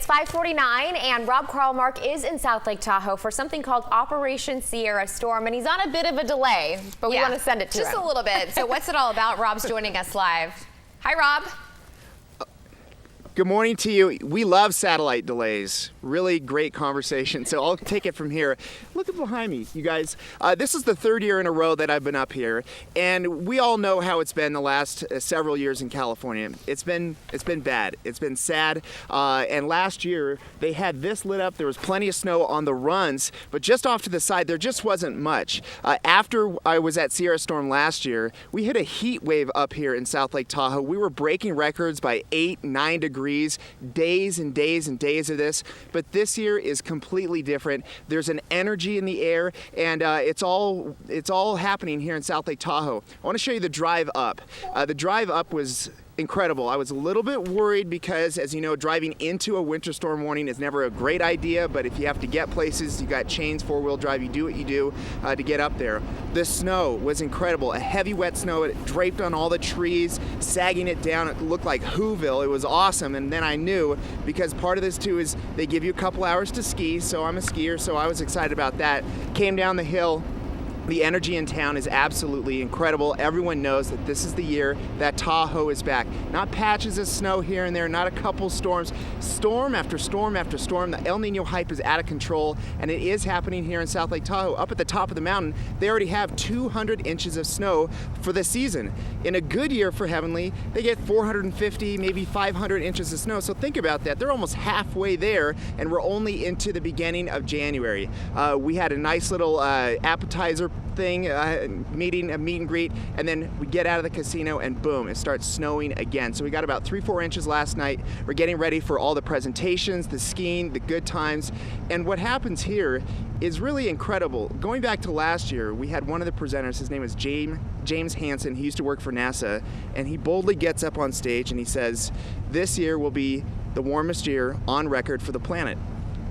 It's 5:49, and Rob Carlmark is in South Lake Tahoe for something called Operation Sierra Storm, and he's on a bit of a delay, but we want to send it to him. Just a little bit. So what's it all about? Rob's joining us live. Hi, Rob. Good morning to you. We love satellite delays. Really great conversation. So I'll take it from here. Look at behind me, you guys. This is the third year in a row that I've been up here, and we all know how it's been the last several years in California. It's been bad. It's been sad. And last year they had this lit up. There was plenty of snow on the runs, but just off to the side there just wasn't much. After I was at Sierra Storm last year, we hit a heat wave up here in South Lake Tahoe. We were breaking records by 8-9 degrees. Days and days and days of this, but this year is completely different. There's an energy in the air, and it's all happening here in South Lake Tahoe. I want to show you the drive up. The drive up was incredible. I was a little bit worried because, as you know, driving into a winter storm warning is never a great idea, but if you have to get places, you got chains, four-wheel drive, you do what you do to get up there. The snow was incredible. A heavy wet snow, it draped on all the trees, sagging it down. It looked like Whoville. It was awesome. And then I knew, because part of this too is they give you a couple hours to ski, so I'm a skier, so I was excited about that. Came down the hill. The energy in town is absolutely incredible. Everyone knows that this is the year that Tahoe is back. Not patches of snow here and there, not a couple storms. Storm after storm after storm. The El Nino hype is out of control, and it is happening here in South Lake Tahoe. Up at the top of the mountain, they already have 200 inches of snow for the season. In a good year for Heavenly, they get 450, maybe 500 inches of snow. So think about that. They're almost halfway there, and we're only into the beginning of January. We had a nice little appetizer thing, a meet and greet, and then we get out of the casino and boom, it starts snowing again. So we got about 3-4 inches last night. We're getting ready for all the presentations, the skiing, the good times, and what happens here is really incredible. Going back to last year, we had one of the presenters, his name is James Hansen. He used to work for NASA, and he boldly gets up on stage and he says, this year will be the warmest year on record for the planet,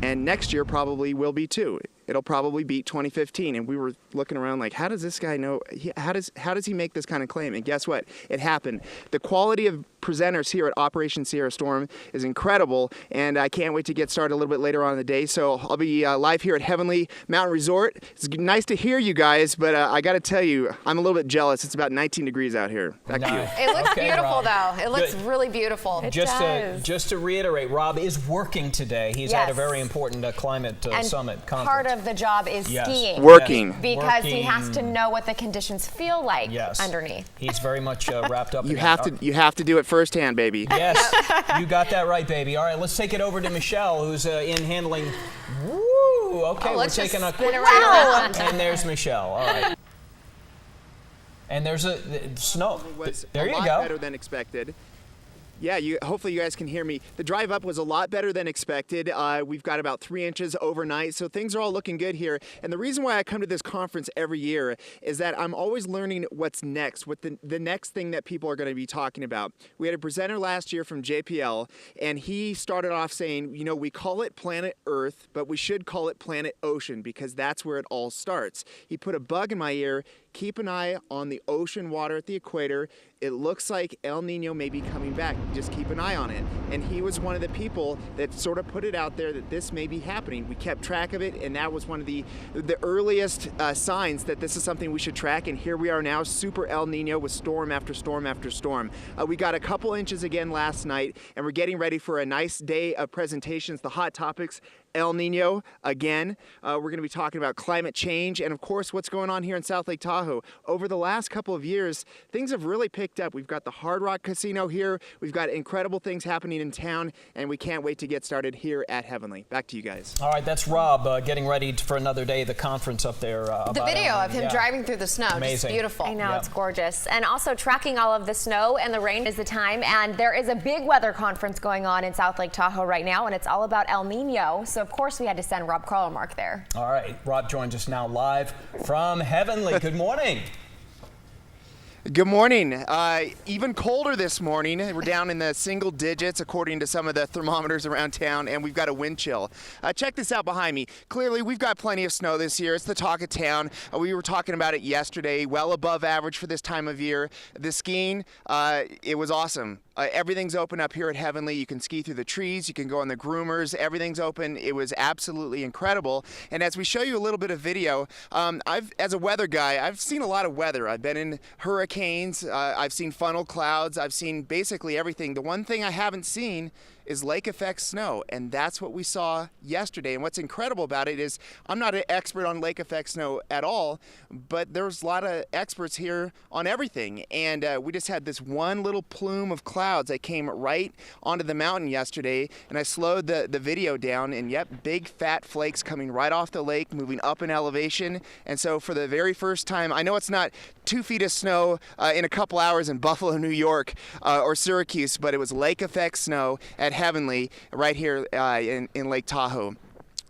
and next year probably will be too. It'll probably beat 2015. And we were looking around like, how does this guy know? How does he make this kind of claim? And guess what? It happened. The quality of presenters here at Operation Sierra Storm is incredible, and I can't wait to get started a little bit later on in the day. So I'll be live here at Heavenly Mountain Resort. It's nice to hear you guys, but I got to tell you, I'm a little bit jealous. It's about 19 degrees out here. Back to you. It looks beautiful, Rob. though. It looks really beautiful. It Just does. to reiterate, Rob is working today. He's at a very important climate summit conference. Part of the job is skiing. Working. Because he has to know what the conditions feel like underneath. He's very much wrapped up in You have to do it firsthand, baby. Yes, you got that right, baby. All right, let's take it over to Michelle, who's in handling. Woo! Okay, we're taking a quick around. and there's Michelle. All right. And there's snow. There you go. go. Better than expected. Yeah, hopefully you guys can hear me. The drive up was a lot better than expected. We've got about 3 inches overnight, so things are all looking good here. And the reason why I come to this conference every year is that I'm always learning what's next, what the next thing that people are going to be talking about. We had a presenter last year from JPL, and he started off saying, you know, we call it planet Earth, but we should call it planet Ocean, because that's where it all starts. He put a bug in my ear. Keep an eye on the ocean water at the equator. It looks like El Nino may be coming back. Just keep an eye on it. And he was one of the people that sort of put it out there that this may be happening. We kept track of it, and that was one of the earliest signs that this is something we should track. And here we are now, super El Nino with storm after storm after storm. We got a couple inches again last night, and we're getting ready for a nice day of presentations. The hot topics, El Nino again. We're going to be talking about climate change and, of course, what's going on here in South Lake Tahoe. Over the last couple of years, things have really picked up. We've got the Hard Rock Casino here. We've got incredible things happening in town, and we can't wait to get started here at Heavenly. Back to you guys. All right, that's Rob getting ready for another day of the conference up there. The video of him driving through the snow, amazing. Just beautiful. I know, it's gorgeous. And also tracking all of the snow and the rain is the time, and there is a big weather conference going on in South Lake Tahoe right now, and it's all about El Nino. So, of course, we had to send Rob Carlmark there. All right, Rob joins us now live from Heavenly. Good morning. Good morning. Even colder this morning. We're down in the single digits according to some of the thermometers around town, and we've got a wind chill. Check this out behind me. Clearly, we've got plenty of snow this year. It's the talk of town. We were talking about it yesterday, well above average for this time of year. The skiing, it was awesome. Everything's open up here at Heavenly. You can ski through the trees. You can go on the groomers. Everything's open. It was absolutely incredible. And as we show you a little bit of video, as a weather guy, I've seen a lot of weather. I've been in hurricanes. I've seen funnel clouds. I've seen basically everything. The one thing I haven't seen is lake effect snow, and that's what we saw yesterday. And what's incredible about it is I'm not an expert on lake effect snow at all, but there's a lot of experts here on everything. And we just had this one little plume of clouds that came right onto the mountain yesterday, and I slowed the video down, and yep, big fat flakes coming right off the lake, moving up in elevation. And so for the very first time, I know it's not 2 feet of snow in a couple hours in Buffalo, New York, or Syracuse, but it was lake effect snow at Heavenly right here in Lake Tahoe.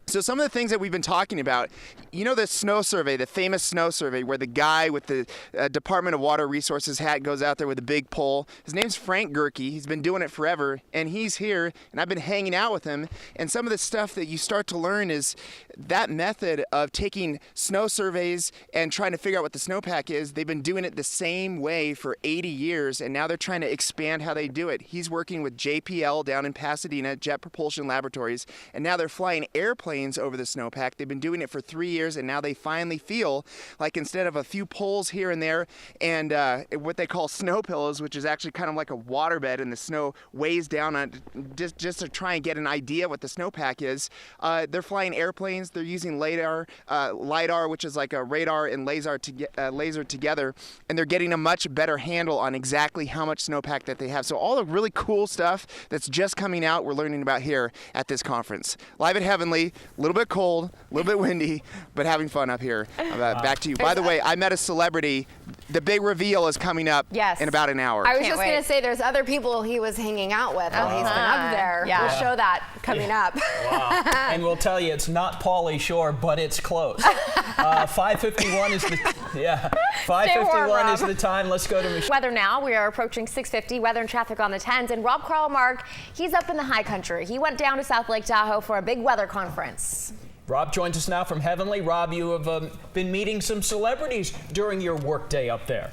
So some of the things that we've been talking about, you know, the snow survey, the famous snow survey where the guy with the Department of Water Resources hat goes out there with a big pole. His name's Frank Gerke. He's been doing it forever, and he's here, and I've been hanging out with him. And some of the stuff that you start to learn is that method of taking snow surveys and trying to figure out what the snowpack is. They've been doing it the same way for 80 years, and now they're trying to expand how they do it. He's working with JPL down in Pasadena, Jet Propulsion Laboratories, and now they're flying airplanes over the snowpack. They've been doing it for 3 years, and now they finally feel like instead of a few poles here and there and what they call snow pillows, which is actually kind of like a waterbed, and the snow weighs down on it just to try and get an idea what the snowpack is. They're flying airplanes. They're using lidar, which is like a radar and laser together, and they're getting a much better handle on exactly how much snowpack that they have. So all the really cool stuff that's just coming out, we're learning about here at this conference. Live at Heavenly. A little bit cold, a little bit windy, but having fun up here. Back to you. By the way, I met a celebrity. The big reveal is coming up in about an hour. I was just going to say there's other people he was hanging out with while he's been up there. Yeah. We'll show that coming up. Wow. And we'll tell you it's not Pauly Shore, but it's close. 5:51 is the 5:51 is the time. Let's go to Michelle. Weather now. We are approaching 6:50. Weather and traffic on the 10s. And Rob Carlmark, he's up in the high country. He went down to South Lake Tahoe for a big weather conference. Rob joins us now from Heavenly. Rob, you have been meeting some celebrities during your workday up there.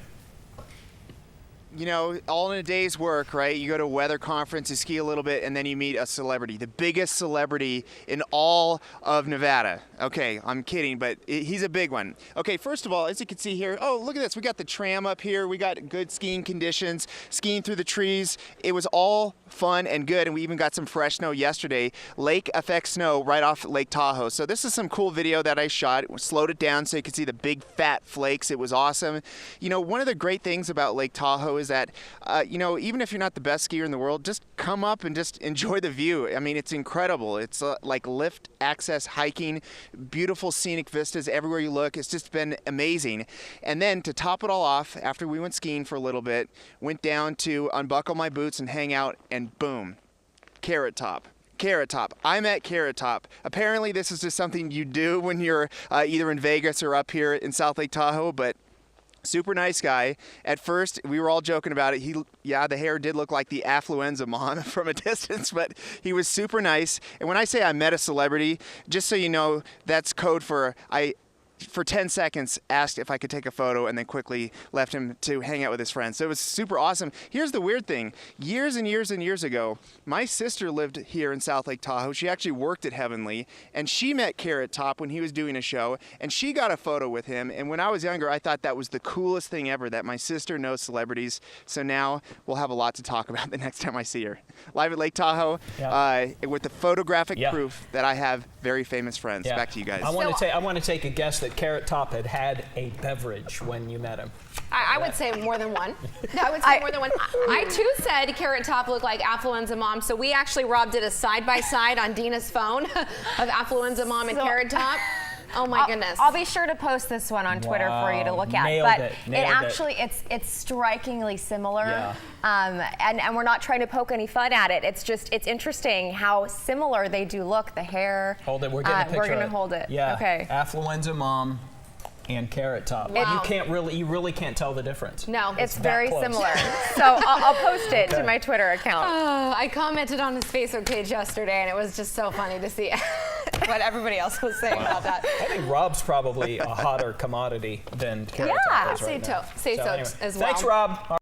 You know, all in a day's work, right? You go to a weather conference, you ski a little bit, and then you meet a celebrity, the biggest celebrity in all of Nevada. Okay, I'm kidding, but he's a big one. Okay, first of all, as you can see here, oh, look at this. We got the tram up here. We got good skiing conditions, skiing through the trees. It was all fun and good, and we even got some fresh snow yesterday. Lake effect snow right off Lake Tahoe. So this is some cool video that I shot. Slowed it down so you could see the big fat flakes. It was awesome. You know, one of the great things about Lake Tahoe is that, you know, even if you're not the best skier in the world, just come up and just enjoy the view. I mean, it's incredible. It's like lift access hiking, beautiful scenic vistas everywhere you look. It's just been amazing. And then to top it all off, after we went skiing for a little bit, went down to unbuckle my boots and hang out, and boom, Carrot Top. Carrot Top. I'm at Carrot Top. Apparently this is just something you do when you're either in Vegas or up here in South Lake Tahoe, but super nice guy. At first, we were all joking about it. The hair did look like the affluenza mom from a distance, but he was super nice. And when I say I met a celebrity, just so you know, that's code for for 10 seconds asked if I could take a photo and then quickly left him to hang out with his friends. So it was super awesome. Here's the weird thing. Years and years and years ago, my sister lived here in South Lake Tahoe. She actually worked at Heavenly, and she met Carrot Top when he was doing a show, and she got a photo with him. And when I was younger, I thought that was the coolest thing ever, that my sister knows celebrities. So now we'll have a lot to talk about the next time I see her. Live at Lake Tahoe, with the photographic proof that I have very famous friends. Back to you guys. I want to take a guess that Carrot Top had a beverage when you met him. I would say more than one. I would say more than one. I too said Carrot Top looked like Affluenza Mom, so we actually, Rob, did a side-by-side on Dina's phone of Affluenza Mom and Carrot Top. Oh my goodness. I'll be sure to post this one on Twitter for you to look at. It's strikingly similar. And we're not trying to poke any fun at it. It's interesting how similar they do look. The hair. Hold it, we're getting a picture. We're gonna hold it. Yeah. Okay. Affluenza Mom and Carrot Top. Wow. You really can't tell the difference. No. It's very similar. So I'll post it to my Twitter account. I commented on his Facebook page yesterday, and it was just so funny to see what everybody else was saying about that. I think Rob's probably a hotter commodity than Carrot Top is right now. Say so as well. Thanks, Rob.